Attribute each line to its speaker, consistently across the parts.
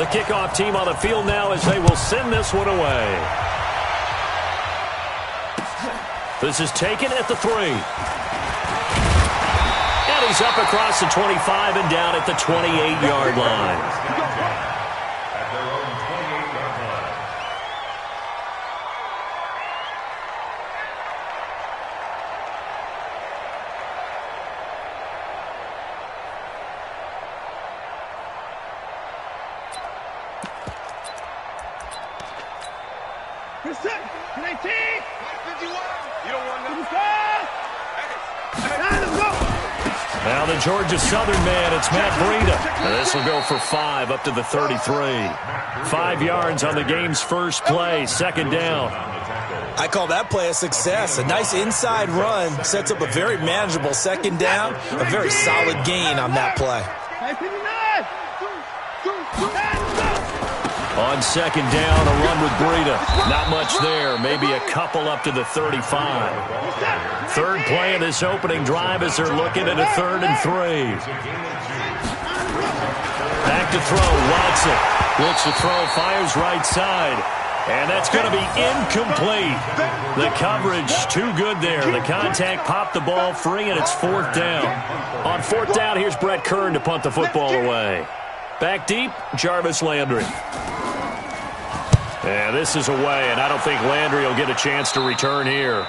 Speaker 1: The kickoff team on the field now as they will send this one away. This is taken at the 3. And he's up across the 25 and down at the 28-yard line. Now the Georgia Southern man, it's Matt Breida. This will go for 5 up to the 33. 5 yards on the game's first play, second down.
Speaker 2: I call that play a success. A nice inside run sets up a very manageable second down. A very solid gain on that play.
Speaker 1: On second down, a run with Breida. Not much there. Maybe a couple up to the 35. Third play of this opening drive as they're looking at a 3rd and 3. Back to throw. Watson looks to throw. Fires right side. And that's going to be incomplete. The coverage too good there. The contact popped the ball free, and it's 4th down. On 4th down, here's Brett Kern to punt the football away. Back deep, Jarvis Landry. Yeah, this is away, and I don't think Landry will get a chance to return here.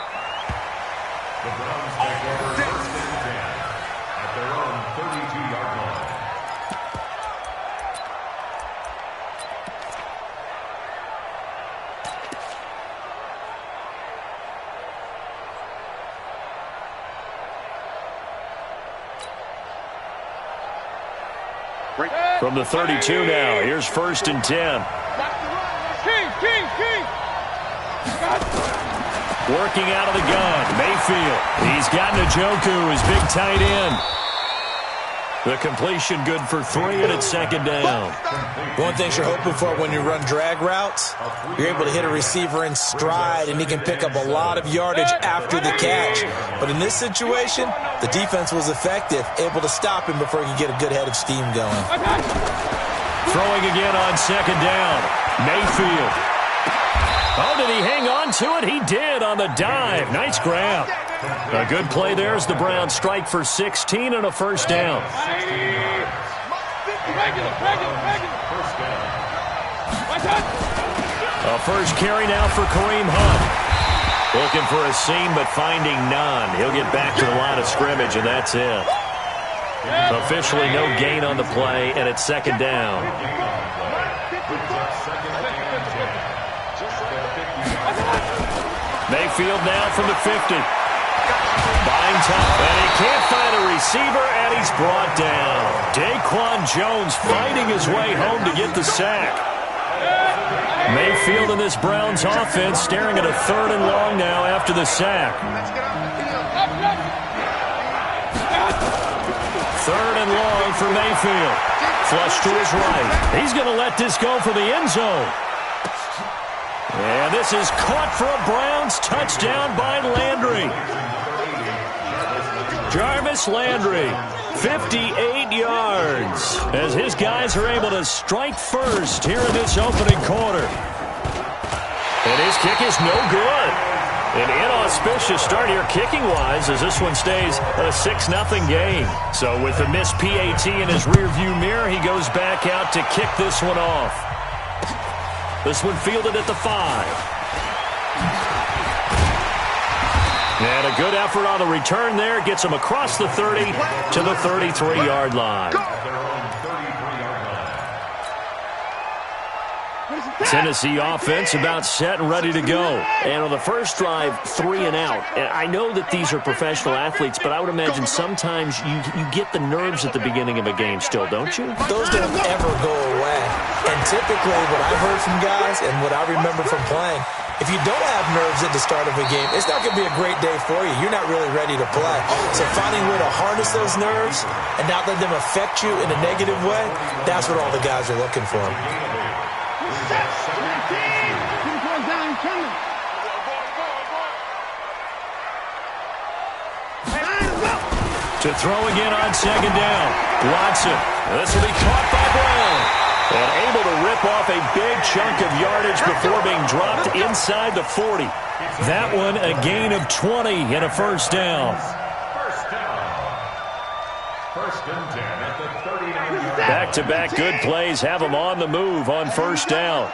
Speaker 1: From the 32 now, here's 1st and 10. Working out of the gun, Mayfield. He's got Njoku, his big tight end. The completion good for 3, and it's second down.
Speaker 2: One thing you're hoping for when you run drag routes, you're able to hit a receiver in stride, and he can pick up a lot of yardage after the catch. But in this situation, the defense was effective, able to stop him before he could get a good head of steam going.
Speaker 1: Throwing again on second down, Mayfield. Oh, did he hang on to it? He did on the dive. Nice grab. A good play there as the Browns strike for 16 and a first down. A first carry now for Kareem Hunt. Looking for a seam but finding none. He'll get back to the line of scrimmage, and that's it. Officially no gain on the play, and it's second down. Mayfield now from the 50. Buying time, and he can't find a receiver, and he's brought down. Daquan Jones fighting his way home to get the sack. Mayfield in this Browns offense staring at a 3rd and long now after the sack. 3rd and long for Mayfield. Flush to his right. He's going to let this go for the end zone. And this is caught for a Browns touchdown by Landry. Jarvis Landry, 58 yards, as his guys are able to strike first here in this opening quarter. And his kick is no good. An inauspicious start here kicking-wise as this one stays a 6-0 game. So with the missed PAT in his rearview mirror, he goes back out to kick this one off. This one fielded at the 5. And a good effort on the return there. Gets him across the 30 to the 33-yard line. Tennessee offense about set and ready to go. And on the first drive, 3 and out. And I know that these are professional athletes, but I would imagine sometimes you get the nerves at the beginning of a game still, don't you?
Speaker 2: Those don't ever go away. And typically what I've heard from guys and what I remember from playing, if you don't have nerves at the start of a game, it's not going to be a great day for you. You're not really ready to play. So finding a way to harness those nerves and not let them affect you in a negative way, that's what all the guys are looking for.
Speaker 1: To throw again on second down. Watson. This will be caught by Brown. And able to rip off a big chunk of yardage before being dropped inside the 40. That one a gain of 20 and a first down.
Speaker 3: First and 10 at the 39-yard line.
Speaker 1: Back-to-back good plays have them on the move on first down.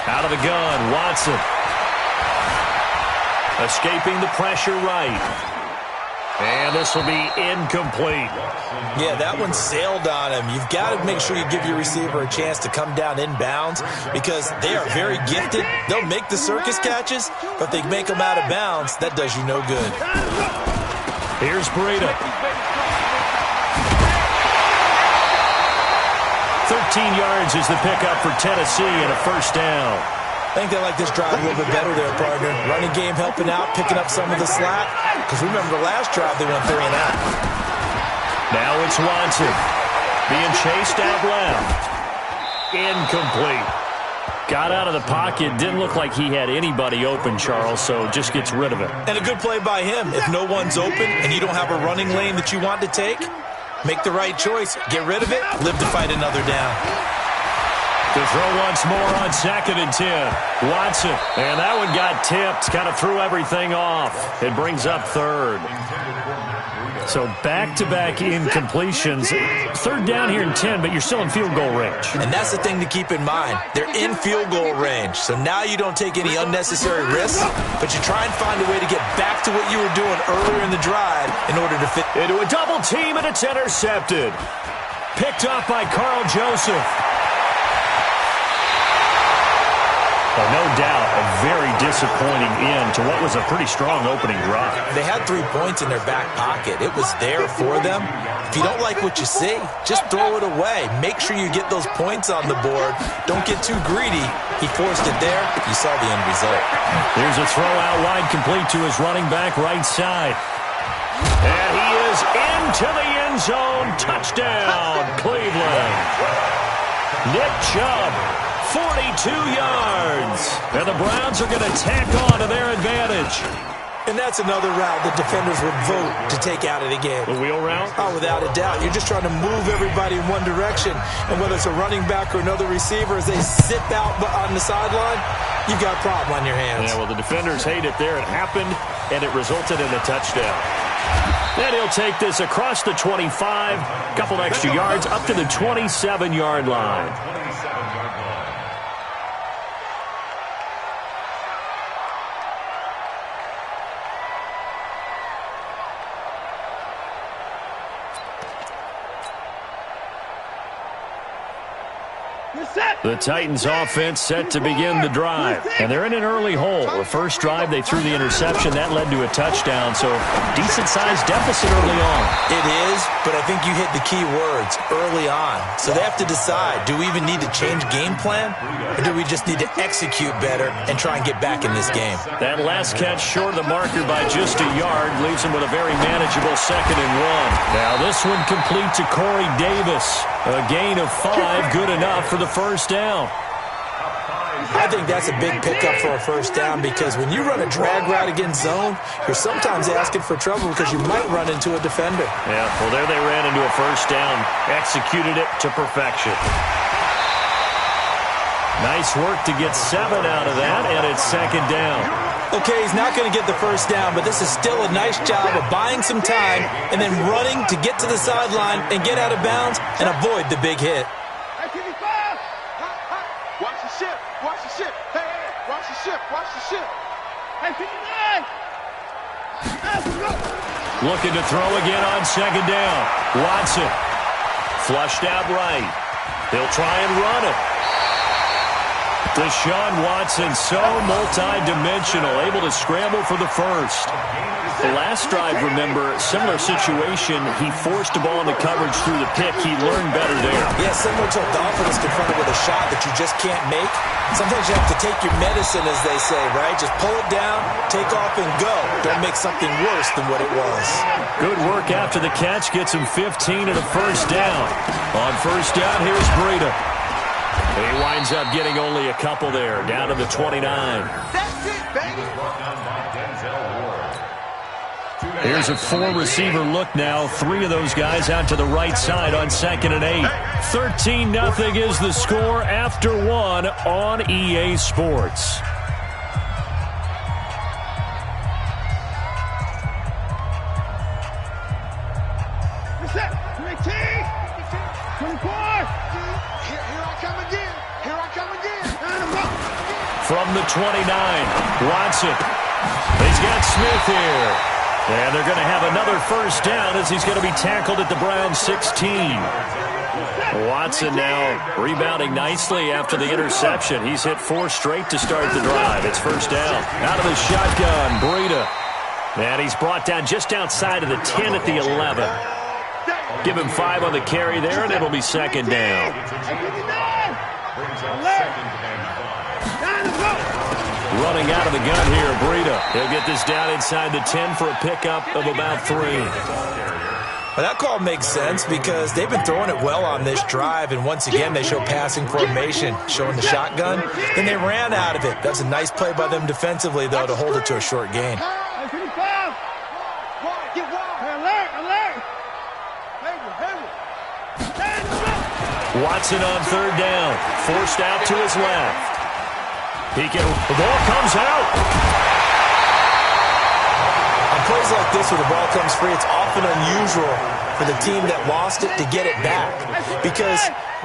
Speaker 1: Out of the gun, Watson. Escaping the pressure right. And this will be incomplete.
Speaker 2: Yeah, that one sailed on him. You've got to make sure you give your receiver a chance to come down inbounds because they are very gifted. They'll make the circus catches, but if they make them out of bounds, that does you no good.
Speaker 1: Here's Breida. 13 yards is the pickup for Tennessee and a first down.
Speaker 2: I think they like this drive a little bit better there, partner. Running game helping out, picking up some of the slack. Because remember the last drive, they went 3 and out.
Speaker 1: Now it's Watson. Being chased out left. Incomplete. Got out of the pocket. Didn't look like he had anybody open, Charles, so just gets rid of it.
Speaker 2: And a good play by him. If no one's open and you don't have a running lane that you want to take, make the right choice. Get rid of it. Live to fight another down.
Speaker 1: To throw once more on 2nd and 10. Watson. And that one got tipped. Kind of threw everything off. It brings up 3rd. So back-to-back incompletions. 3rd down here in 10, but you're still in field goal range.
Speaker 2: And that's the thing to keep in mind. They're in field goal range. So now you don't take any unnecessary risks, but you try and find a way to get back to what you were doing earlier in the drive in order to fit
Speaker 1: into a double team, and it's intercepted. Picked off by Carl Joseph. Well, no doubt, a very disappointing end to what was a pretty strong opening drive.
Speaker 2: They had 3 points in their back pocket. It was there for them. If you don't like what you see, just throw it away. Make sure you get those points on the board. Don't get too greedy. He forced it there. You saw the end result.
Speaker 1: Here's a throw out wide complete to his running back right side. And he is into the end zone. Touchdown, Cleveland. Nick Chubb. 42 yards. And the Browns are going to tack on to their advantage.
Speaker 2: And that's another route that defenders would vote to take out of the game.
Speaker 1: The wheel route?
Speaker 2: Oh, without a doubt. You're just trying to move everybody in one direction. And whether it's a running back or another receiver, as they sit out on the sideline, you've got a problem on your hands.
Speaker 1: Yeah, well, the defenders hate it there. It happened, and it resulted in a touchdown. Then he'll take this across the 25, a couple extra yards, up to the 27-yard line. The Titans offense set to begin the drive. And they're in an early hole. The first drive, they threw the interception. That led to a touchdown. So decent-sized deficit early on.
Speaker 2: It is, but I think you hit the key words, early on. So they have to decide, do we even need to change game plan? Or do we just need to execute better and try and get back in this game?
Speaker 1: That last catch short of the marker by just a yard leaves him with a very manageable 2nd and 1. Now this one complete to Corey Davis. A gain of 5, good enough for the first down.
Speaker 2: I think that's a big pickup for a first down because when you run a drag route against zone, you're sometimes asking for trouble because you might run into a defender.
Speaker 1: Yeah, well, there they ran into a first down. Executed it to perfection. Nice work to get 7 out of that, and it's 2nd down.
Speaker 2: Okay, he's not going to get the first down, but this is still a nice job of buying some time and then running to get to the sideline and get out of bounds and avoid the big hit.
Speaker 4: Watch the ship. Watch the ship. Hey, watch the ship. Watch the ship. Hey, 59.
Speaker 1: Looking to throw again on 2nd down. Watson. Flushed out right. They'll try and run it. Deshaun Watson, so multi-dimensional, able to scramble for the first. The last drive, remember, similar situation. He forced the ball into coverage through the pick. He learned better there.
Speaker 2: Yeah, similar to a golfer that's confronted with a shot that you just can't make. Sometimes you have to take your medicine, as they say, right? Just pull it down, take off, and go. Don't make something worse than what it was.
Speaker 1: Good work after the catch. Gets him 15 and a first down. On first down, here's Breida. He winds up getting only a couple there, down to the 29.
Speaker 4: That's it, baby.
Speaker 1: Here's a four-receiver look now. Three of those guys out to the right side on 2nd and 8. 13-0 is the score after one on EA Sports. From the 29, Watson. He's got Smith here. And they're going to have another first down as he's going to be tackled at the Browns 16. Watson now rebounding nicely after the interception. He's hit 4 straight to start the drive. It's first down. Out of the shotgun, Breida. And he's brought down just outside of the 10 at the 11. Give him 5 on the carry there, and it'll be second down. Running out of the gun here, Breida. He'll get this down inside the 10 for a pickup of about 3.
Speaker 2: Well, that call makes sense because they've been throwing it well on this drive, and once again they show passing formation, showing the shotgun. Then they ran out of it. That's a nice play by them defensively, though, to hold it to a short gain.
Speaker 1: Watson on third down, forced out to his left. The ball comes out.
Speaker 2: On plays like this where the ball comes free, it's often unusual for the team that lost it to get it back. Because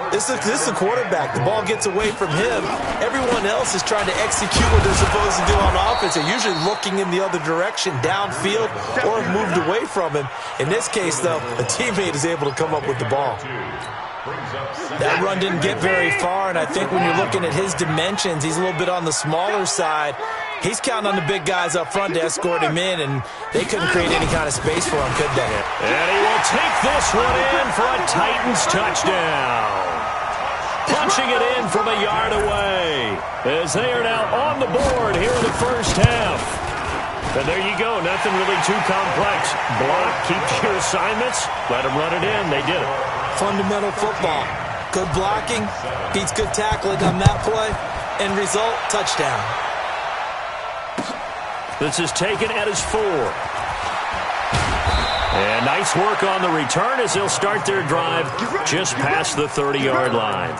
Speaker 2: this is the quarterback. The ball gets away from him. Everyone else is trying to execute what they're supposed to do on offense. They're usually looking in the other direction, downfield, or have moved away from him. In this case, though, a teammate is able to come up with the ball. That run didn't get very far, and I think when you're looking at his dimensions, he's a little bit on the smaller side. He's counting on the big guys up front to escort him in, and they couldn't create any kind of space for him, could they?
Speaker 1: And he will take this one in for a Titans touchdown. Punching it in from a yard away as they are now on the board here in the first half. And there you go, nothing really too complex. Block, keep your assignments, let them run it in. They did it.
Speaker 2: Fundamental football. Good blocking, beats good tackling on that play, end result, touchdown.
Speaker 1: This is taken at his 4. And nice work on the return as they'll start their drive just past the 30-yard line.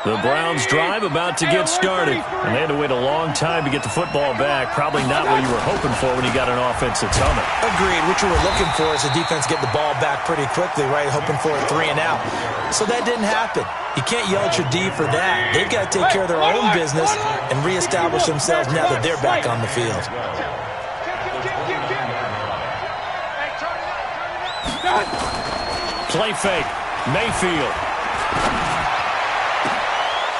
Speaker 1: The Browns drive about to get started. And they had to wait a long time to get the football back. Probably not what you were hoping for when you got an offense that's humming.
Speaker 2: Agreed. What you were looking for is the defense get the ball back pretty quickly, right? Hoping for a 3 and out. So that didn't happen. You can't yell at your D for that. They've got to take care of their own business and reestablish themselves now that they're back on the field.
Speaker 1: Play fake. Mayfield.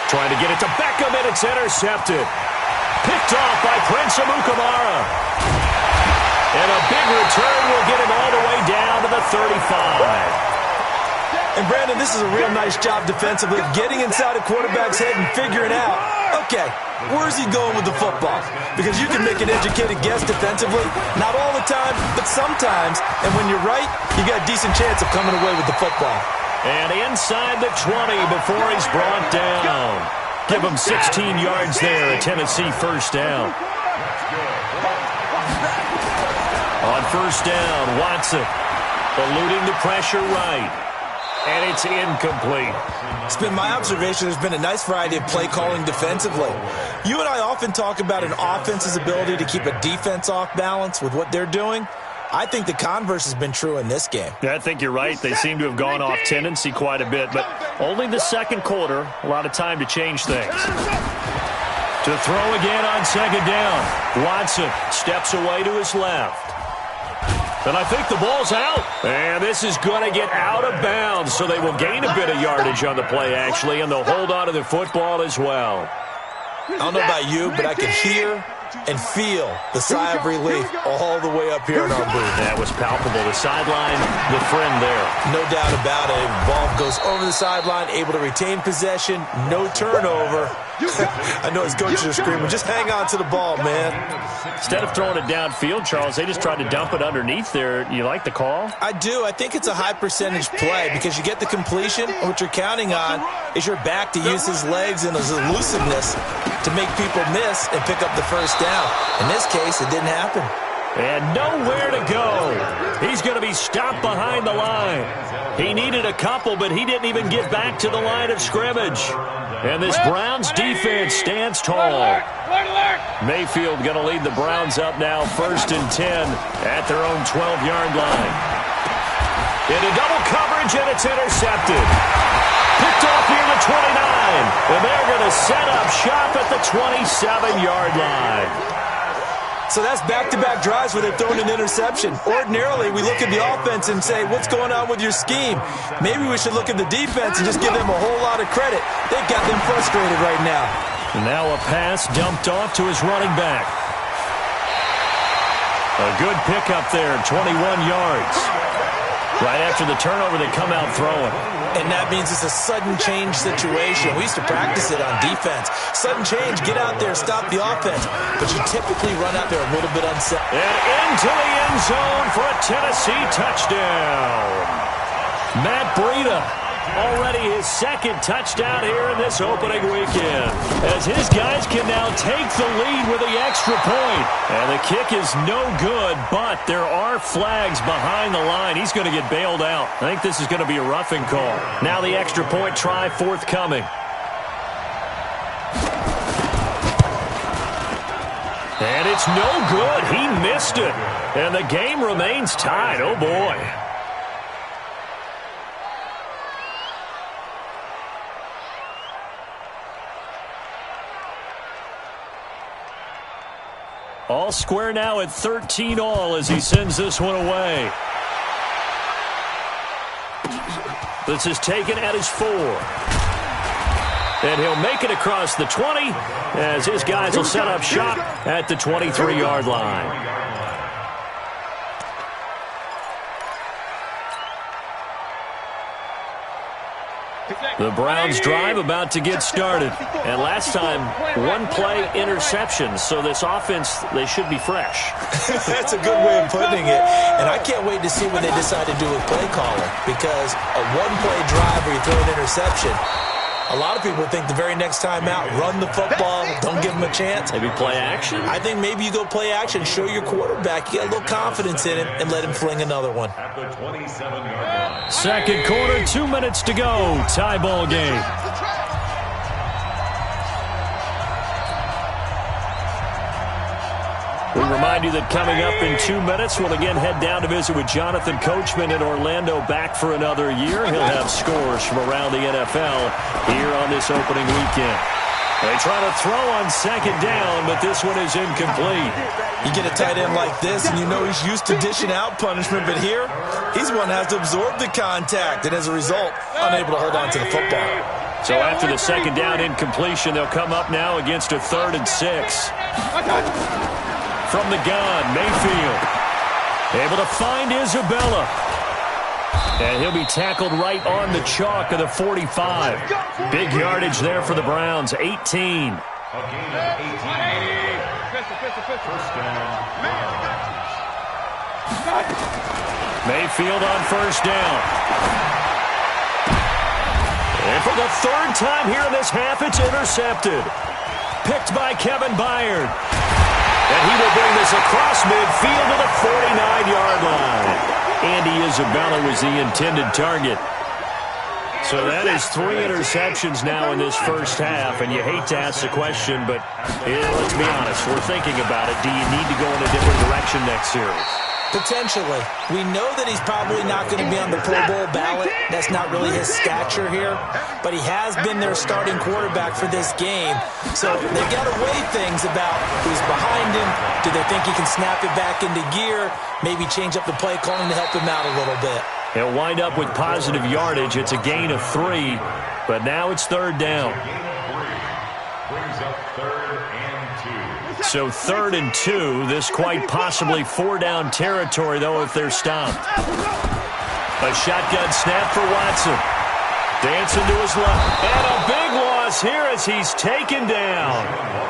Speaker 1: Trying to get it to Beckham, and it's intercepted. Picked off by Prince Amukamara. And a big return will get him all the way down to the 35.
Speaker 2: And, Brandon, this is a real nice job defensively, getting inside a quarterback's head and figuring out, okay, where's he going with the football? Because you can make an educated guess defensively, not all the time, but sometimes. And when you're right, you got a decent chance of coming away with the football.
Speaker 1: And inside the 20 before he's brought down. Give him 16 yards there, a Tennessee first down. On first down, Watson eluding the pressure right. And it's incomplete.
Speaker 2: It's been my observation there's been a nice variety of play calling defensively. You and I often talk about an offense's ability to keep a defense off balance with what they're doing. I think the converse has been true in this game.
Speaker 1: Yeah, I think you're right. They seem to have gone off tendency quite a bit, but only the second quarter, a lot of time to change things. To throw again on second down. Watson steps away to his left. And I think the ball's out. And this is going to get out of bounds, so they will gain a bit of yardage on the play, actually, and they'll hold on to the football as well.
Speaker 2: I don't know about you, but I can hear and feel the sigh of relief all the way up here in our booth.
Speaker 1: That was palpable. The sideline, the friend there.
Speaker 2: No doubt about it. Ball goes over the sideline, able to retain possession, no turnover. I know his coaches are screaming, just hang on to the ball, man.
Speaker 1: Instead of throwing it downfield, Charles, they just tried to dump it underneath there. You like the call?
Speaker 2: I do. I think it's a high percentage play because you get the completion, and what you're counting on is your back to use his legs and his elusiveness to make people miss and pick up the first down. In this case, it didn't happen.
Speaker 1: And nowhere to go. He's going to be stopped behind the line. He needed a couple, but he didn't even get back to the line of scrimmage. And this Browns defense stands tall. Mayfield going to lead the Browns up now, 1st and 10 at their own 12-yard line. Into double coverage, and it's intercepted. Picked off near the 29. And they're going to set up shop at the 27-yard line.
Speaker 2: So that's back-to-back drives where they're throwing an interception. Ordinarily, we look at the offense and say, what's going on with your scheme? Maybe we should look at the defense and just give them a whole lot of credit. They've got them frustrated right now.
Speaker 1: And now a pass dumped off to his running back. A good pickup there, 21 yards. Right after the turnover, they come out throwing.
Speaker 2: And that means it's a sudden change situation. We used to practice it on defense. Sudden change, get out there, stop the offense. But you typically run out there a little bit unset.
Speaker 1: And into the end zone for a Tennessee touchdown. Matt Breida, already his 2nd touchdown here in this opening weekend. As his guys can now take the lead with the extra point. And the kick is no good, but there are flags behind the line. He's going to get bailed out. I think this is going to be a roughing call. Now the extra point try forthcoming. And it's no good. He missed it. And the game remains tied. Oh, boy. All square now at 13-all as he sends this one away. This is taken at his 4. And he'll make it across the 20 as his guys will set up shop at the 23-yard line. The Browns drive about to get started. And last time, 1-play interception. So this offense, they should be fresh.
Speaker 2: That's a good way of putting it. And I can't wait to see what they decide to do with play calling. Because a 1-play drive where you throw an interception, a lot of people think the very next time out, run the football, don't give them a chance.
Speaker 1: Maybe play action?
Speaker 2: I think maybe you go play action, show your quarterback, you get a little confidence in him, and let him fling another one.
Speaker 3: At the 27-yard line.
Speaker 1: 2nd quarter, 2 minutes to go. Tie ball game. We remind you that coming up in 2 minutes, we'll again head down to visit with Jonathan Coachman in Orlando, back for another year. He'll have scores from around the NFL here on this opening weekend. They try to throw on 2nd down, but this one is incomplete.
Speaker 2: You get a tight end like this, and you know he's used to dishing out punishment, but here, he's one that has to absorb the contact, and as a result, unable to hold on to the football.
Speaker 1: So after the 2nd down incompletion, they'll come up now against a 3rd and 6. From the gun, Mayfield able to find Isabella. And he'll be tackled right on the chalk of the 45. Big yardage there for the Browns, 18.
Speaker 3: A gain of 18. First down.
Speaker 1: Mayfield on 1st down. And for the 3rd time here in this half, it's intercepted. Picked by Kevin Byard. And he will bring this across midfield to the 49-yard line. Andy Isabella was the intended target. So that is 3 interceptions now in this first half, and you hate to ask the question, but let's be honest, we're thinking about it. Do you need to go in a different direction next series?
Speaker 2: Potentially. We know that he's probably not going to be on the Pro Bowl ballot. That's not really his stature here. But he has been their starting quarterback for this game. So they've got to weigh things about who's behind him. Do they think he can snap it back into gear? Maybe change up the play calling to help him out a little bit.
Speaker 1: He'll wind up with positive yardage. It's a gain of 3. But now it's 3rd down.
Speaker 3: Brings up 3rd and 2.
Speaker 1: So 3rd and 2. This quite possibly 4-down territory, though, if they're stopped. A shotgun snap for Watson. Dancing to his left. And a big loss here as he's taken down.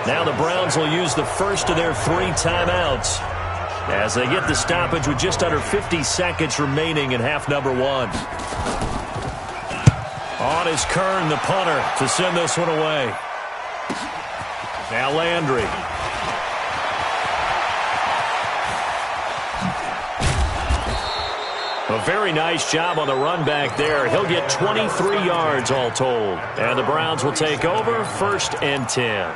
Speaker 1: Now the Browns will use the first of their 3 timeouts as they get the stoppage with just under 50 seconds remaining in half number 1. On is Kern, the punter, to send this one away. Now Landry. A very nice job on the run back there. He'll get 23 yards all told. And the Browns will take over 1st and 10.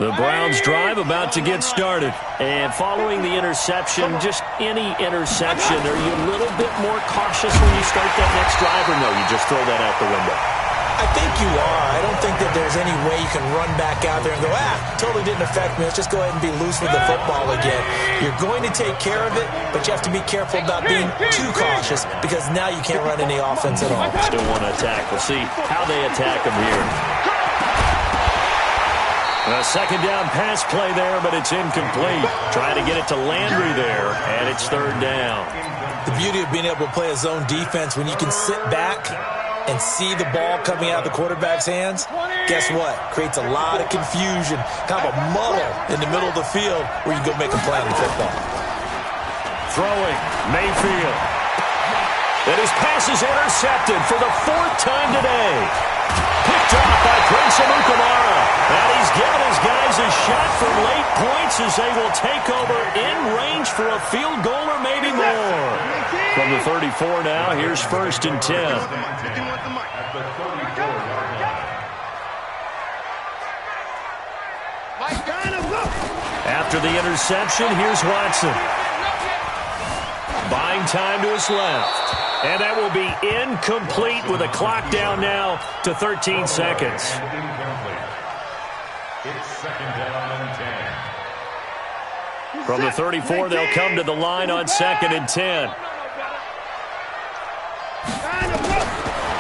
Speaker 1: The Browns drive about to get started. And following the interception, just any interception, are you a little bit more cautious when you start that next drive, or no, you just throw that out the window?
Speaker 2: I think you are. I don't think that there's any way you can run back out there and go, totally didn't affect me. Let's just go ahead and be loose with the football again. You're going to take care of it, but you have to be careful about being too cautious because now you can't run any offense at all.
Speaker 1: Still want to attack. We'll see how they attack them here. A second down pass play there, but it's incomplete. Trying to get it to Landry there, and it's 3rd down.
Speaker 2: The beauty of being able to play a zone defense when you can sit back and see the ball coming out of the quarterback's hands, guess what? Creates a lot of confusion, kind of a muddle in the middle of the field where you go make a play on the football.
Speaker 1: Throwing, Mayfield. And his pass is intercepted for the 4th time today. Picked off by Prince Amukamara. And he's given his guys a shot for late points as they will take over in range for a field goal or maybe more. From the 34 now, here's 1st and 10. After the interception, here's Watson. Buying time to his left. And that will be incomplete with a clock down now to 13 seconds.
Speaker 3: It's 2nd down and 10.
Speaker 1: From the 34, they'll come to the line on 2nd and 10.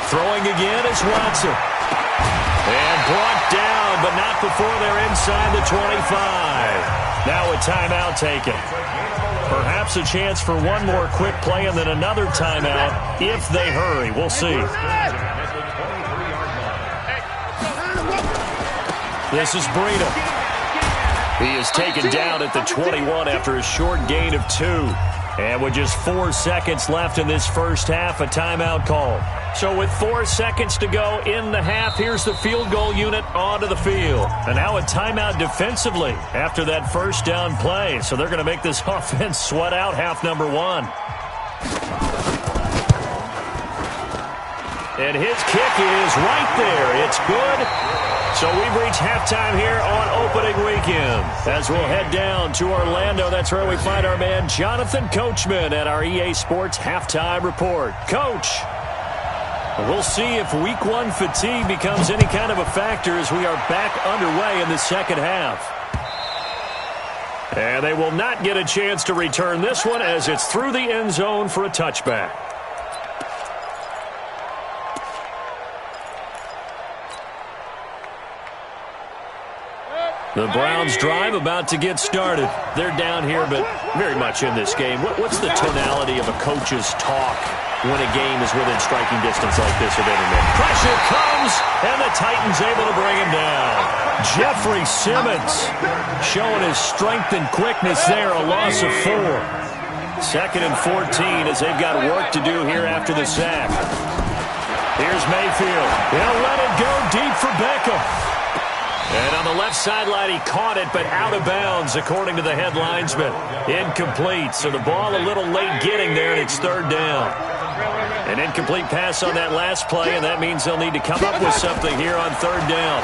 Speaker 1: Throwing again is Watson. And brought down, but not before they're inside the 25. Now a timeout taken. Perhaps a chance for one more quick play and then another timeout if they hurry. We'll see. This is Breida. He is taken down at the 21 after a short gain of 2. And with just 4 seconds left in this first half, a timeout call. So with 4 seconds to go in the half, here's the field goal unit onto the field. And now a timeout defensively after that first down play. So they're going to make this offense sweat out half number 1. And his kick is right there. It's good. So we've reached halftime here on opening weekend. As we'll head down to Orlando, that's where we find our man Jonathan Coachman at our EA Sports Halftime Report. Coach, we'll see if Week 1 fatigue becomes any kind of a factor as we are back underway in the second half. And they will not get a chance to return this one as it's through the end zone for a touchback. The Browns drive about to get started. They're down here, but very much in this game. What's the tonality of a coach's talk when a game is within striking distance like this of any minute? Pressure comes, and the Titans able to bring him down. Jeffrey Simmons showing his strength and quickness there, a loss of 4. 2nd and 14 as they've got work to do here after the sack. Here's Mayfield. He'll let it go deep for Beckham. And on the left sideline, he caught it, but out of bounds, according to the head linesman. Incomplete, so the ball a little late getting there, and it's 3rd down. An incomplete pass on that last play, and that means they'll need to come up with something here on 3rd down.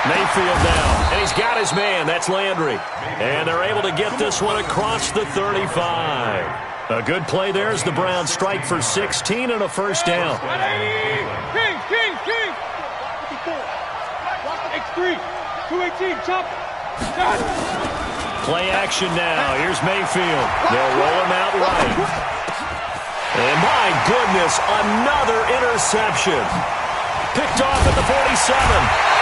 Speaker 1: Mayfield now, and he's got his man. That's Landry. And they're able to get this one across the 35. A good play there as the Browns strike for 16 and a first down.
Speaker 4: X3, 218, chop.
Speaker 1: Play action now. Here's Mayfield. They'll roll him out right. And my goodness, another interception. Picked off at the 47.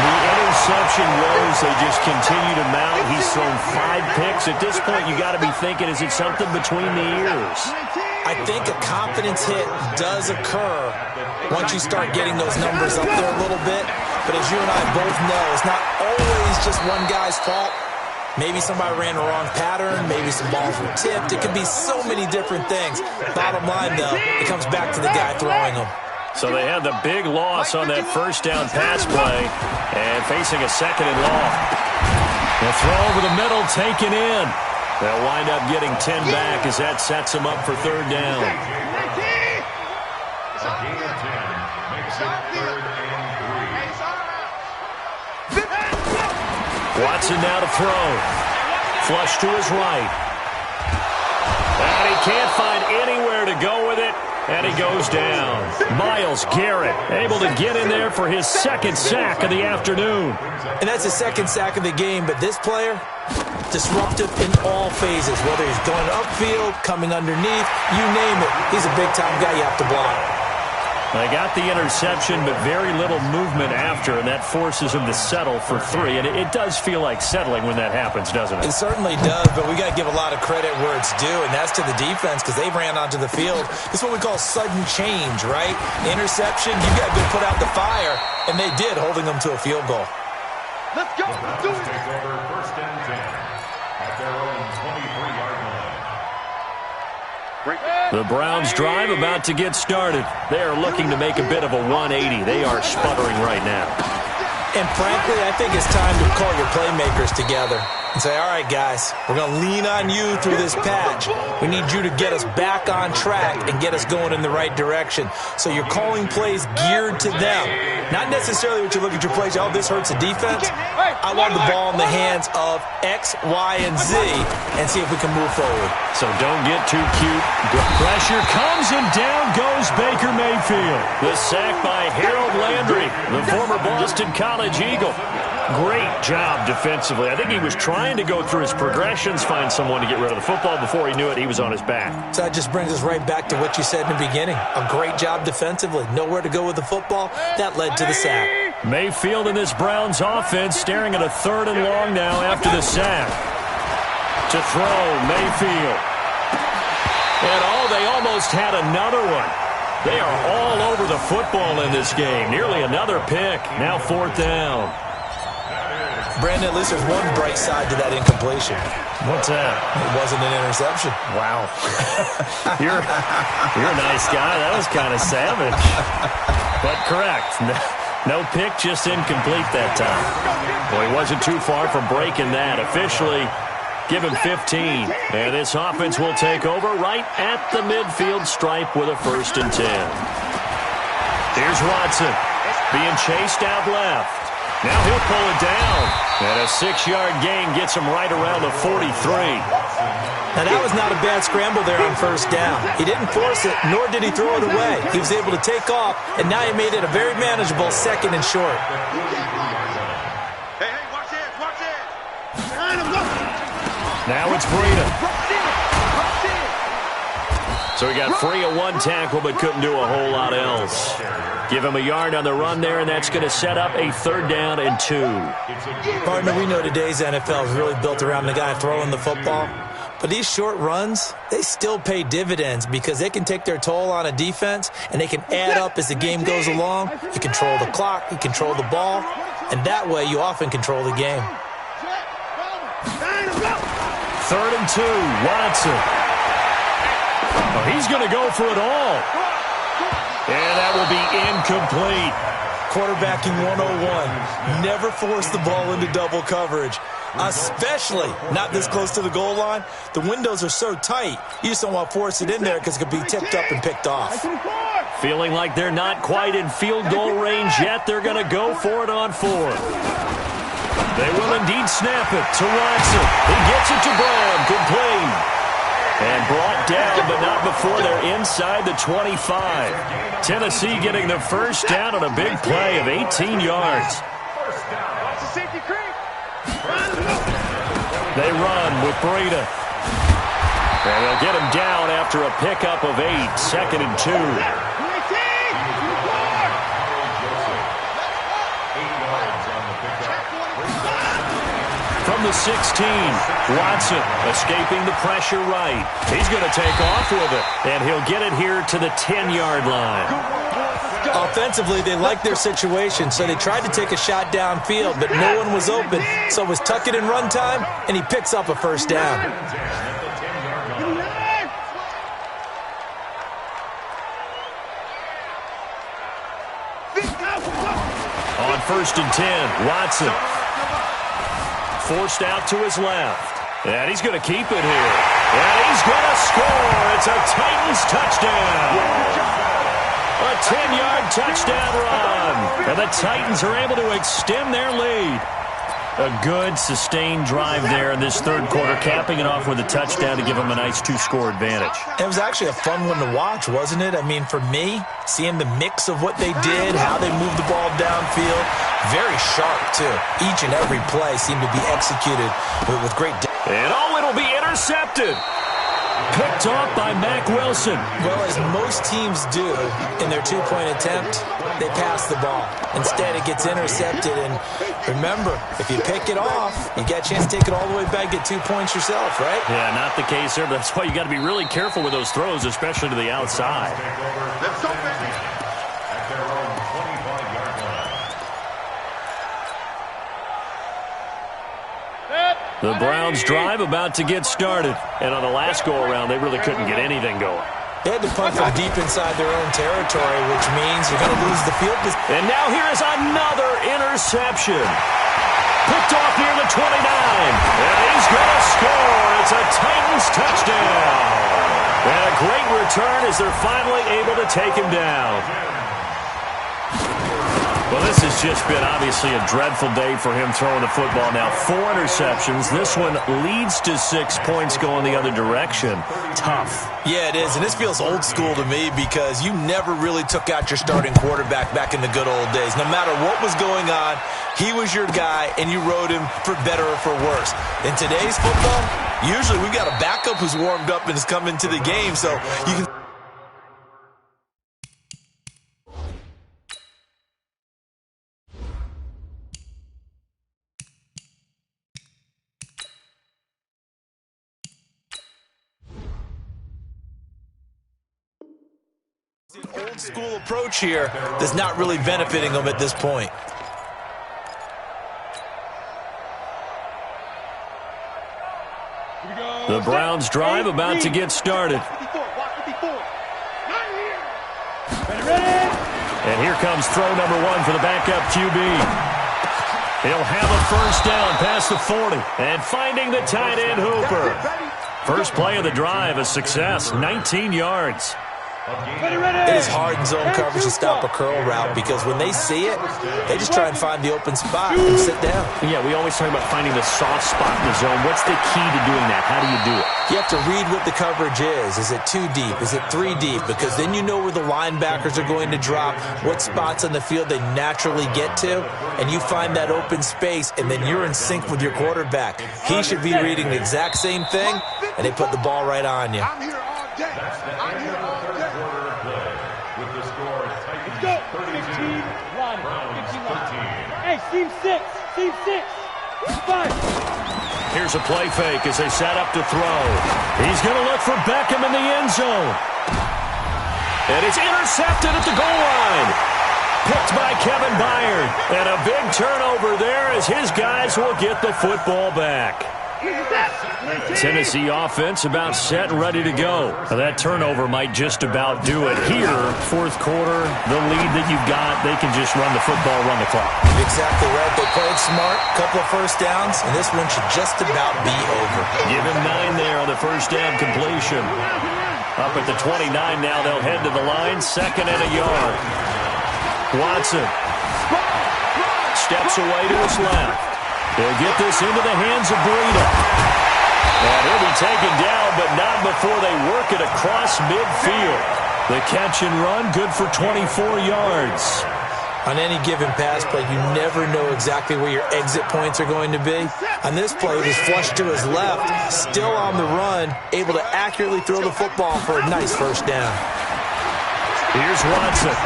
Speaker 1: The interception woes, they just continue to mount. He's thrown 5 picks. At this point, you got to be thinking, is it something between the ears?
Speaker 2: I think a confidence hit does occur once you start getting those numbers up there a little bit. But as you and I both know, it's not always just one guy's fault. Maybe somebody ran the wrong pattern. Maybe some balls were tipped. It could be so many different things. Bottom line, though, it comes back to the guy throwing them.
Speaker 1: So they had the big loss on that first down pass play and facing a second and long. The throw over the middle taken in. They'll wind up getting 10 back as that sets them up for third down. Watson now to throw. Flush to his right. And he can't find anywhere to go with it. And he goes down. Myles Garrett able to get in there for his second sack of the afternoon.
Speaker 2: And that's his second sack of the game. But this player, disruptive in all phases. Whether he's going upfield, coming underneath, you name it. He's a big-time guy you have to block.
Speaker 1: They got the interception, but very little movement after, and that forces him to settle for 3. And it does feel like settling when that happens, doesn't it?
Speaker 2: It certainly does, but we got to give a lot of credit where it's due, and that's to the defense because they ran onto the field. This is what we call sudden change, right? Interception, you got to go put out the fire, and they did, holding them to a field goal.
Speaker 4: Let's go. Do it.
Speaker 3: Take over first and 10 at their own 23-yard line.
Speaker 1: The Browns drive about to get started. They are looking to make a bit of a 180. They are sputtering right now.
Speaker 2: And frankly, I think it's time to call your playmakers together and say, all right, guys, we're going to lean on you through this patch. We need you to get us back on track and get us going in the right direction. So you're calling plays geared to them. Not necessarily what you look at your plays, oh, this hurts the defense. I want the ball in the hands of X, Y, and Z and see if we can move forward.
Speaker 1: So don't get too cute. Pressure comes and down goes Baker Mayfield. The sack by Harold Landry, the former Boston College Eagle. Great job defensively. I think he was trying to go through his progressions, find someone to get rid of the football. Before he knew it, he was on his back.
Speaker 2: So that just brings us right back to what you said in the beginning. A great job defensively. Nowhere to go with the football. That led to the sack.
Speaker 1: Mayfield in this Browns offense staring at a 3rd and long now after the sack. To throw, Mayfield. And they almost had another one. They are all over the football in this game. Nearly another pick. Now 4th down.
Speaker 2: Brandon, at least there's one bright side to that incompletion.
Speaker 1: What's that?
Speaker 2: It wasn't an interception.
Speaker 1: Wow. You're a nice guy. That was kind of savage. But correct. No pick, just incomplete that time. Well, he wasn't too far from breaking that. Officially, give him 15. And this offense will take over right at the midfield stripe with a 1st and 10. Here's Watson being chased out left. Now he'll pull it down. And a 6-yard gain gets him right around the 43.
Speaker 2: Now that was not a bad scramble there on 1st down. He didn't force it, nor did he throw it away. He was able to take off, and now he made it a very manageable 2nd and short.
Speaker 4: Hey, watch it, watch it.
Speaker 1: Now it's Breida. So he got free of 1 tackle, but couldn't do a whole lot else. Give him a yard on the run there, and that's going to set up a 3rd down and 2.
Speaker 2: Partner, we know today's NFL is really built around the guy throwing the football. But these short runs, they still pay dividends because they can take their toll on a defense, and they can add up as the game goes along. You control the clock, you control the ball, and that way you often control the game.
Speaker 1: 3rd and 2, Watson. Oh, he's going to go for it all. And that will be incomplete.
Speaker 2: Quarterbacking 101. Never force the ball into double coverage, especially not this close to the goal line. The windows are so tight, you just don't want to force it in there because it could be tipped up and picked off.
Speaker 1: Feeling like they're not quite in field goal range yet, they're going to go for it on 4th. They will indeed snap it to Watson. He gets it to Brown, complete. And brought down, but not before they're inside the 25. Tennessee getting the 1st down on a big play of 18 yards. They run with Breida. And they'll get him down after a pickup of 8, 2nd and 2. From the 16, Watson escaping the pressure right. He's going to take off with it, and he'll get it here to the 10-yard line.
Speaker 2: Offensively, they liked their situation, so they tried to take a shot downfield, but no one was open. So it was tuck it and run time, and he picks up a first down.
Speaker 1: On 1st and 10, Watson. Forced out to his left. And he's going to keep it here. And he's going to score. It's a Titans touchdown. A 10-yard touchdown run. And the Titans are able to extend their lead. A good, sustained drive there in this third quarter, capping it off with a touchdown to give them a nice 2-score advantage.
Speaker 2: It was actually a fun one to watch, wasn't it? I mean, for me, seeing the mix of what they did, how they moved the ball downfield, very sharp, too. Each and every play seemed to be executed with great depth.
Speaker 1: And it'll be intercepted. Picked off by Mack Wilson.
Speaker 2: Well, as most teams do in their two-point attempt, they pass the ball. Instead, it gets intercepted. And remember, if you pick it off, you get a chance to take it all the way back, get 2 points yourself, right?
Speaker 1: Yeah, not the case there, but that's why you got to be really careful with those throws, especially to the outside.
Speaker 4: Let's go, baby.
Speaker 3: At their own 25-yard line.
Speaker 1: The Browns drive about to get started. And on the last go-around, they really couldn't get anything going.
Speaker 2: They had to punt from deep inside their own territory, which means you're going to lose the field.
Speaker 1: And now here is another interception. Picked off near the 29. And he's going to score. It's a Titans touchdown. And a great return as they're finally able to take him down. Well, this has just been obviously a dreadful day for him throwing the football. Now 4 interceptions. This one leads to 6 points going the other direction. Tough.
Speaker 2: Yeah, it is, and this feels old school to me because you never really took out your starting quarterback back in the good old days. No matter what was going on, he was your guy, and you rode him for better or for worse. In today's football, usually we've got a backup who's warmed up and has come into the game, so you can... The old school approach here that's not really benefiting them at this point.
Speaker 1: The Browns drive about to get started. And here comes throw number 1 for the backup QB. He'll have a first down past the 40. And finding the tight end Hooper. First play of the drive, a success, 19 yards.
Speaker 2: It is hard in zone coverage to stop a curl route because when they see it, they just try and find the open spot and sit down.
Speaker 1: Yeah, we always talk about finding the soft spot in the zone. What's the key to doing that? How do you do it?
Speaker 2: You have to read what the coverage is. Is it 2 deep? Is it 3 deep? Because then you know where the linebackers are going to drop, what spots on the field they naturally get to, and you find that open space, and then you're in sync with your quarterback. He should be reading the exact same thing, and they put the ball right on you.
Speaker 4: I'm here all day. I'm here all day.
Speaker 3: With the score, Titans
Speaker 5: Go.
Speaker 3: 32,
Speaker 5: 15, 1,
Speaker 3: Browns 13.
Speaker 5: Hey, team 6, 5.
Speaker 1: Here's a play fake as they set up to throw. He's going to look for Beckham in the end zone. And it's intercepted at the goal line. Picked by Kevin Byard. And a big turnover there as his guys will get the football back. Tennessee offense about set and ready to go. That turnover might just about do it here. Fourth quarter, the lead that you've got, they can just run the football, run the clock.
Speaker 2: Exactly right. They played smart, couple of first downs, and this one should just about be over.
Speaker 1: Give him 9 there on the first down completion. Up at the 29 now, they'll head to the line, 2nd and a yard. Watson steps away to his left. They'll get this into the hands of Breida. And he'll be taken down, but not before they work it across midfield. The catch and run, good for 24 yards.
Speaker 2: On any given pass play, you never know exactly where your exit points are going to be. On this play, it was flushed to his left, still on the run, able to accurately throw the football for a nice first down.
Speaker 1: Here's Watson.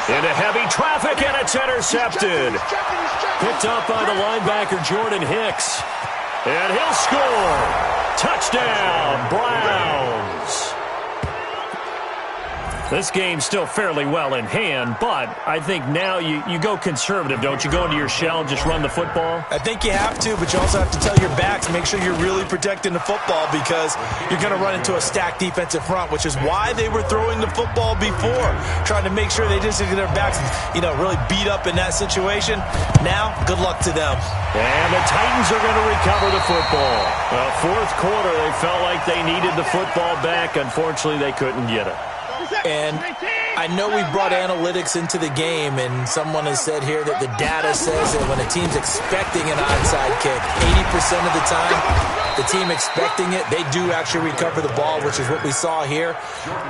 Speaker 1: Into heavy traffic, and it's intercepted. Picked up by the linebacker, Jordan Hicks. And he'll score. Touchdown, Browns. This game's still fairly well in hand, but I think now you go conservative, don't you? Go into your shell and just run the football?
Speaker 2: I think you have to, but you also have to tell your backs, make sure you're really protecting the football because you're going to run into a stacked defensive front, which is why they were throwing the football before, trying to make sure they just get their backs, really beat up in that situation. Now, good luck to them.
Speaker 1: And the Titans are going to recover the football. Well, fourth quarter, they felt like they needed the football back. Unfortunately, they couldn't get it.
Speaker 2: And I know we brought analytics into the game, and someone has said here that the data says that when a team's expecting an onside kick, 80% of the time, the team expecting it, they do actually recover the ball, which is what we saw here.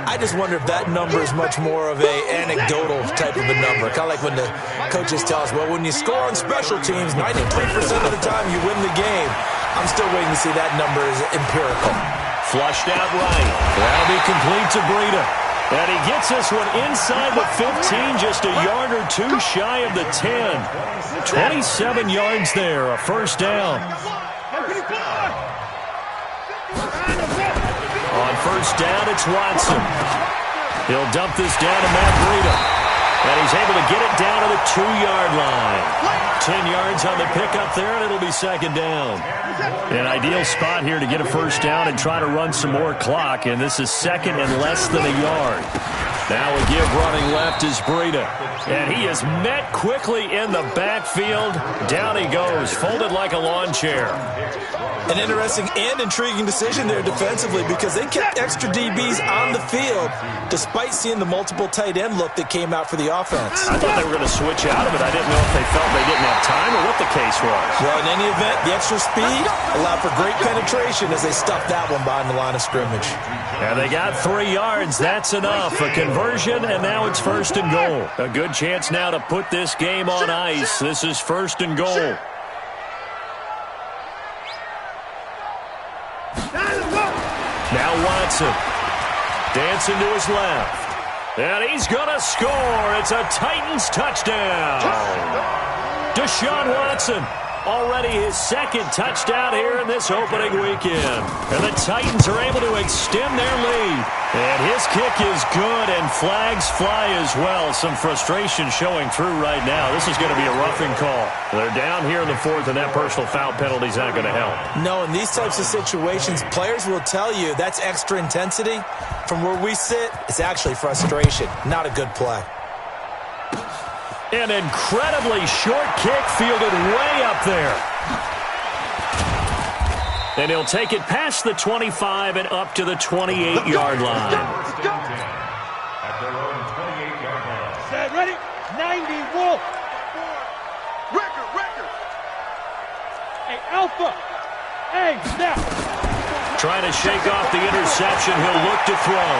Speaker 2: I just wonder if that number is much more of an anecdotal type of a number. Kind of like when the coaches tell us, well, when you score on special teams, 93% of the time you win the game. I'm still waiting to see that number is empirical.
Speaker 1: Flushed out right. That'll be complete to Breida. And he gets this one inside the 15, just a yard or two shy of the 10. 27 yards there, a first down. On first down, it's Watson. He'll dump this down to Matt Breida. And he's able to get it down to the 2-yard line. 10 yards on the pickup there, and it'll be second down. An ideal spot here to get a first down and try to run some more clock, and this is second and less than a yard. Now a give running left is Breida. And he is met quickly in the backfield. Down he goes, folded like a lawn chair.
Speaker 2: An interesting and intriguing decision there defensively because they kept extra DBs on the field despite seeing the multiple tight end look that came out for the offense.
Speaker 1: I thought they were going to switch out of it. I didn't know if they felt they didn't have time or what the case was.
Speaker 2: Well, in any event, the extra speed allowed for great penetration as they stuffed that one behind the line of scrimmage.
Speaker 1: And they got 3 yards. That's enough. A conversion, and now it's first and goal. A good chance now to put this game on ice. This is first and goal. Now Watson. Dancing to his left. And he's going to score. It's a Titans touchdown. Deshaun Watson. Already his second touchdown here in this opening weekend. And the Titans are able to extend their lead. And his kick is good, and flags fly as well. Some frustration showing through right now. This is going to be a roughing call. They're down here in the fourth, and that personal foul penalty is not going to help.
Speaker 2: No, in these types of situations, players will tell you that's extra intensity. From where we sit, it's actually frustration. Not a good play.
Speaker 1: An incredibly short kick fielded way up there. And he'll take it past the 25 and up to the 28-yard line.
Speaker 5: Set, ready? 90, Wolf.
Speaker 4: Record.
Speaker 5: Hey, Alpha. Hey, snap.
Speaker 1: Trying to shake off the interception. He'll look to throw.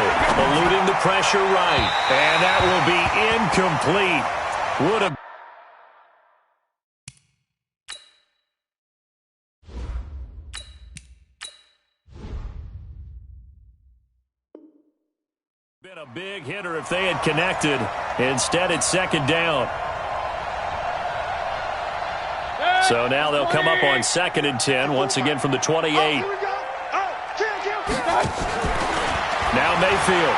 Speaker 1: Eluding the pressure right. And that will be incomplete. Would have been a big hitter if they had connected. Instead, it's second down. So now they'll come up on second and 10, once again from the 28. Now Mayfield.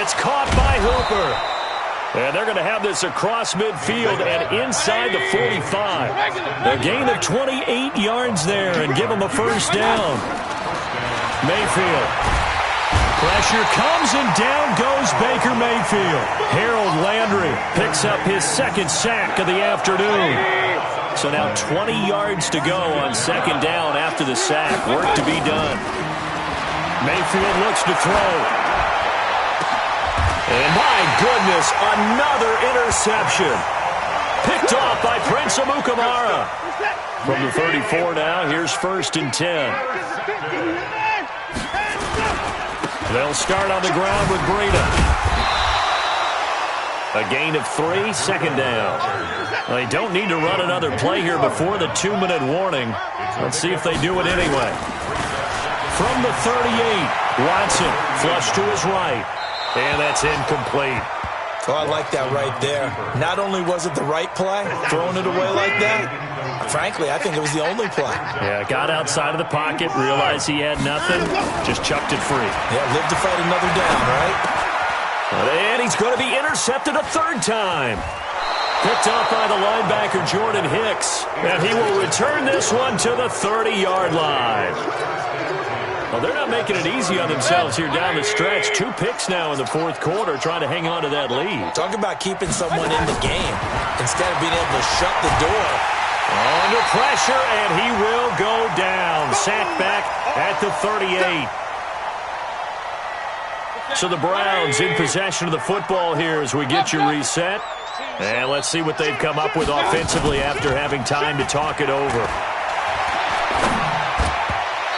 Speaker 1: It's caught by Hooper. And they're going to have this across midfield and inside the 45. A gain of 28 yards there and give them a first down. Mayfield. Pressure comes and down goes Baker Mayfield. Harold Landry picks up his second sack of the afternoon. So now 20 yards to go on second down after the sack. Work to be done. Mayfield looks to throw. And my goodness, another interception. Picked off by Prince Amukamara. From the 34 now, here's first and 10. They'll start on the ground with Breida. A gain of 3, second down. They don't need to run another play here before the 2-minute warning. Let's see if they do it anyway. From the 38, Watson flush to his right. And that's incomplete.
Speaker 2: Oh, I like that right there. Not only was it the right play, throwing it away like that, Frankly, I think it was the only play.
Speaker 1: Yeah, got outside of the pocket, realized he had nothing, just chucked it free.
Speaker 2: Yeah, live to fight another down, right?
Speaker 1: And he's going to be intercepted a third time. Picked off by the linebacker, Jordan Hicks. And he will return this one to the 30-yard line. Well, they're not making it easy on themselves here down the stretch. 2 picks now in the fourth quarter, trying to hang on to that lead.
Speaker 2: Talk about keeping someone in the game instead of being able to shut the door.
Speaker 1: Under pressure, and he will go down. Sacked back at the 38. So the Browns in possession of the football here as we get you reset. And let's see what they've come up with offensively after having time to talk it over.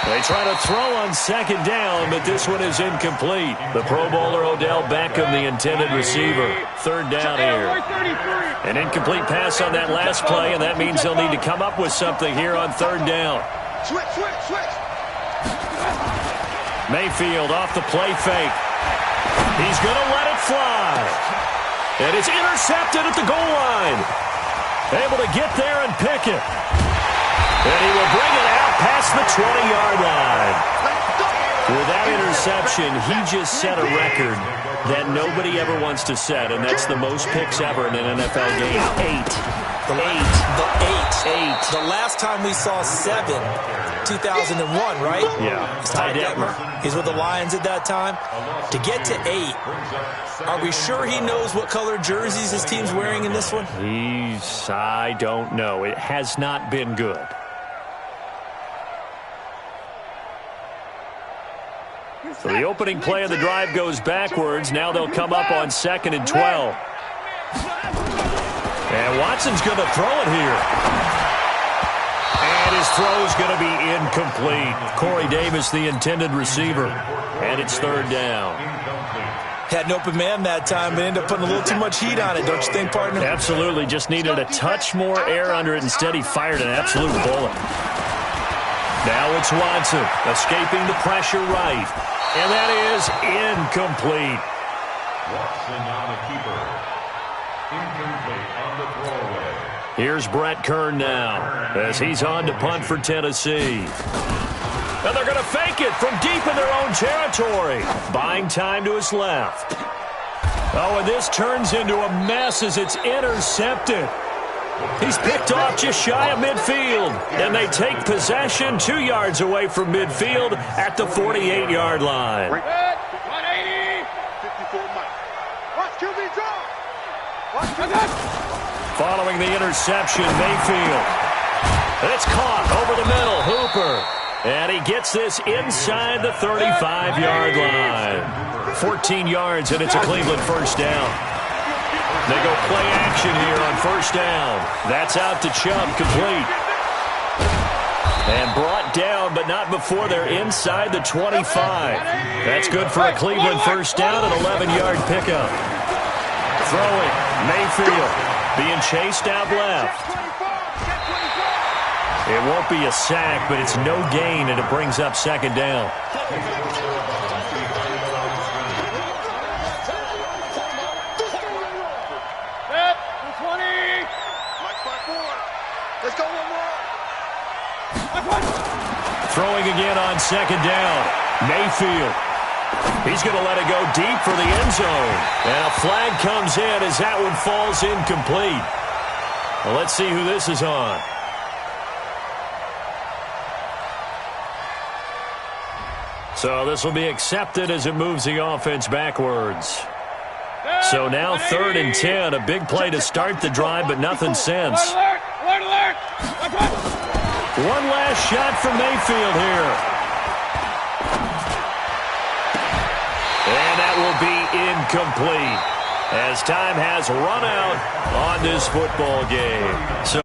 Speaker 1: They try to throw on second down, but this one is incomplete. The Pro Bowler Odell Beckham, the intended receiver. Third down here. An incomplete pass on that last play, and that means they'll need to come up with something here on third down.
Speaker 4: Switch.
Speaker 1: Mayfield off the play fake. He's going to let it fly. And it's intercepted at the goal line. Able to get there and pick it. And he will bring it out past the 20-yard line. With that interception, he just set a record that nobody ever wants to set, and that's the most picks ever in an NFL game. 8.
Speaker 2: Eight. The last time we saw 7, 2001, right?
Speaker 1: Yeah.
Speaker 2: It's Ty Detmer. He's with the Lions at that time. To get to 8, are we sure he knows what color jerseys his team's wearing in this one?
Speaker 1: I don't know. It has not been good. So the opening play of the drive goes backwards. Now they'll come up on 2nd and 12. And Watson's going to throw it here. And his throw is going to be incomplete. Corey Davis, the intended receiver. And it's third down.
Speaker 2: Had an open man that time, but ended up putting a little too much heat on it, don't you think, partner?
Speaker 1: Absolutely. Just needed a touch more air under it. Instead, he fired an absolute bullet. Now it's Watson, escaping the pressure right. And that is incomplete.
Speaker 3: Watson on the keeper. Incomplete on the throwaway.
Speaker 1: Here's Brett Kern now as he's on to punt for Tennessee. And they're going to fake it from deep in their own territory. Buying time to his left. Oh, and this turns into a mess as it's intercepted. He's picked off just shy of midfield. And they take possession 2 yards away from midfield at the 48-yard line.
Speaker 5: 180.
Speaker 4: 54 Mike. Watch QB draw.
Speaker 1: Following the interception, Mayfield. It's caught over the middle. Hooper. And he gets this inside the 35-yard line. 14 yards, and it's a Cleveland first down. They go play action here on first down. That's out to Chubb, complete. And brought down, but not before they're inside the 25. That's good for a Cleveland first down, an 11-yard pickup. Throwing, Mayfield being chased out left. It won't be a sack, but it's no gain, and it brings up second down.
Speaker 4: Let's go one more.
Speaker 1: Throwing again on second down. Mayfield. He's going to let it go deep for the end zone. And a flag comes in as that one falls incomplete. Well, let's see who this is on. So this will be accepted as it moves the offense backwards. So now 3rd and 10. A big play to start the drive, but nothing since. One last shot for Mayfield here. And that will be incomplete as time has run out on this football game. So